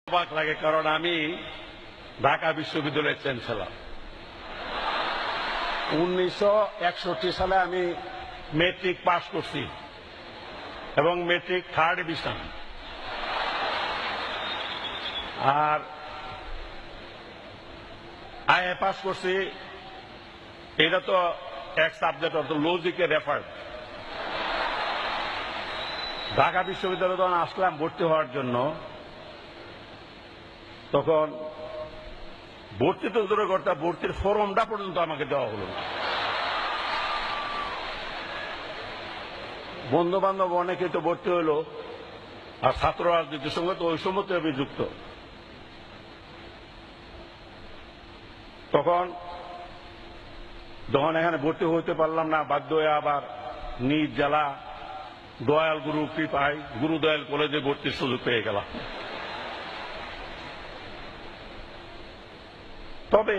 অবাক লাগে, কারণ আমি ঢাকা বিশ্ববিদ্যালয়ের চ্যান্সেলর। 1961 সালে আমি মেট্রিক পাস করছি এবং মেট্রিক 3rd ডিভিশন। আর আইএ পাস করছি, এটা তো এক সাবজেক্ট অর্থ লজিকে রেফার্ড। ঢাকা বিশ্ববিদ্যালয়ে যখন আসলাম ভর্তি হওয়ার জন্য, তখন ভর্তি তো দূরে করতে, ভর্তির ফর্মটা পর্যন্ত আমাকে দেওয়া হলো না। বন্ধু বান্ধব অনেকে তো ভর্তি হইল, আর ছাত্র রাজনীতির সঙ্গে তো ওই সময়তে আমি যুক্ত। তখন যখন এখানে ভর্তি হইতে পারলাম না, বাধ্য হয়ে আবার নিজ জেলা দয়াল গুরু কৃপায় গুরুদয়াল কলেজে ভর্তির সুযোগ পেয়ে গেলাম। তবে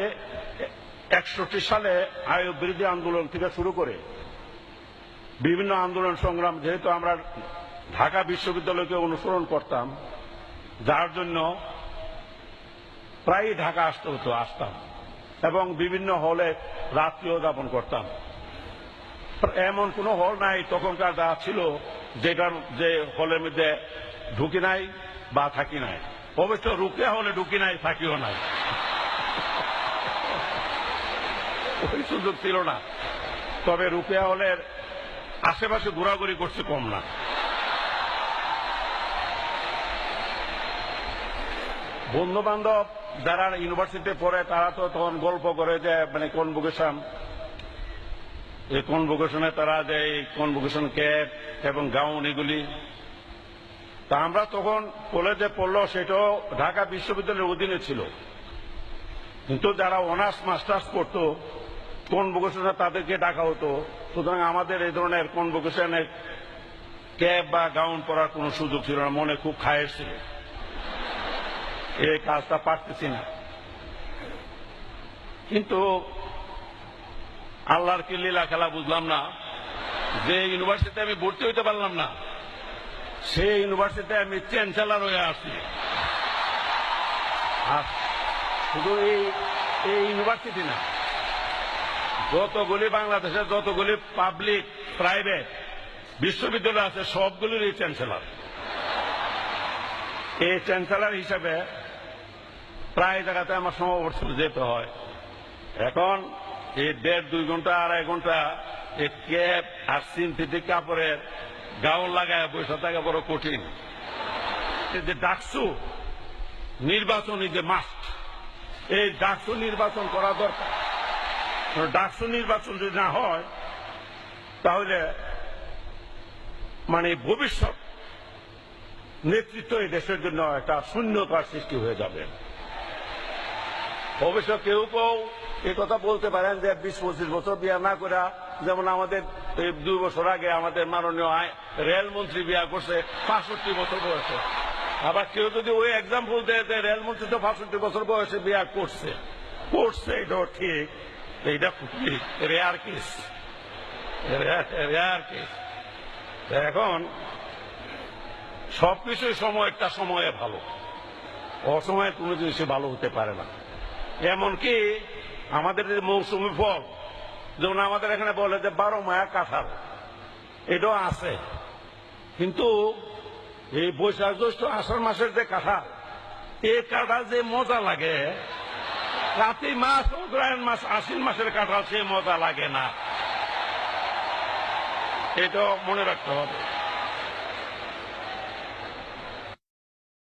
61 সালে আইয়ুব বিরোধী আন্দোলন থেকে শুরু করে বিভিন্ন আন্দোলন সংগ্রাম, যেহেতু আমরা ঢাকা বিশ্ববিদ্যালয়কে অনুসরণ করতাম, যার জন্য প্রায় ঢাকা আসতাম এবং বিভিন্ন হলে রাত্রিও যাপন করতাম। এমন কোন হল নাই তখনকার যা ছিল যেটার যে হলের মধ্যে ঢুকি নাই বা থাকি নাই। অবশ্য রুকিয়া হলে ঢুকি নাই, থাকিও নাই, ওই সুযোগ ছিল না। তবে রুকিয়া হলের আশেপাশে ঘোরাঘুরি করছে কম না। বন্ধু বান্ধব যারা ইউনিভার্সিটিতে পড়ে তারা তো তখন গল্প করে যে মানে কনভোকেশন, এই কনভোকেশনে তারা যে কনভোকেশন ক্যাপ এবং গাউন এগুলি, তা আমরা তখন কলেজে পড়লো, সেটাও ঢাকা বিশ্ববিদ্যালয়ের অধীনে ছিল। কিন্তু যারা অনার্স মাস্টার্স করতো কনভোকেশনে তাদেরকে ডাকা হতো, সুতরাং আমাদের এই ধরনের কনভোকেশনের ক্যাপ বা গাউন পরার কোনো সুযোগ ছিল না। মনে খুব খায়ের ছিল, এই কাজটা পারতেছি না। কিন্তু আল্লাহর কি লীলা খেলা বুঝলাম না, যে ইউনিভার্সিটিতে আমি ভর্তি হইতে পারলাম না, সেই ইউনিভার্সিটিতে আমি চ্যান্সেলর হয়ে আসছি। আর শুধু এই ইউনিভার্সিটি না, যতগুলি বাংলাদেশের যতগুলি পাবলিক প্রাইভেট বিশ্ববিদ্যালয় আছে সবগুলির এই চ্যান্সেলর। এই চ্যান্সেলর হিসেবে প্রায় জায়গাতে আমার সমাবর্তন যেতে হয়। এখন এই 1.5-2 ঘন্টা 2.5 ঘন্টা এই ক্যাপ আর সিনথেটিক কাপড়ের গাউন লাগায় বসে থাকা বড় কঠিন। যে ডাকসু নির্বাচন ইজ এ মাস্ট, এই ডাকসু নির্বাচন করা দরকার। ডাকসু নির্বাচন যদি না হয় তাহলে মানে ভবিষ্যৎ নেতৃত্ব এই দেশের জন্য একটা শূন্যতার সৃষ্টি হয়ে যাবে। অবশ্য কেউ কেউ এই কথা বলতে পারেন যে 20-25 বছর বিয়া না করে, যেমন আমাদের 2 বছর আগে আমাদের মাননীয় রেলমন্ত্রী বিয়া করছে 65 বছর বয়সে। আবার কেউ যদি ওই এক্সাম্পল দেয় যে রেলমন্ত্রী তো 65 বছর বয়সে বিয়া করছে, এটাও ঠিক, এইটা খুবই রেয়ার কেস। এখন সবকিছুই একটা সময়ে ভালো, অসময়ে কোনো জিনিসই ভালো হতে পারে না। এমনকি আমাদের যে মৌসুমি ফল, যেমন আমাদের এখানে বলে যে 12 মায়া কাঁঠাল, এটাও আছে। কিন্তু এই বৈশাখ জ্যৈষ্ঠ আষাঢ় মাসের যে কাঁঠাল, এই কাঁঠাল যে মজা লাগে, কার্তিক মাস অগ্রহায়ণ মাস আশ্বিন মাসের কাঁঠাল সে মজা লাগে না। এটাও মনে রাখতে হবে।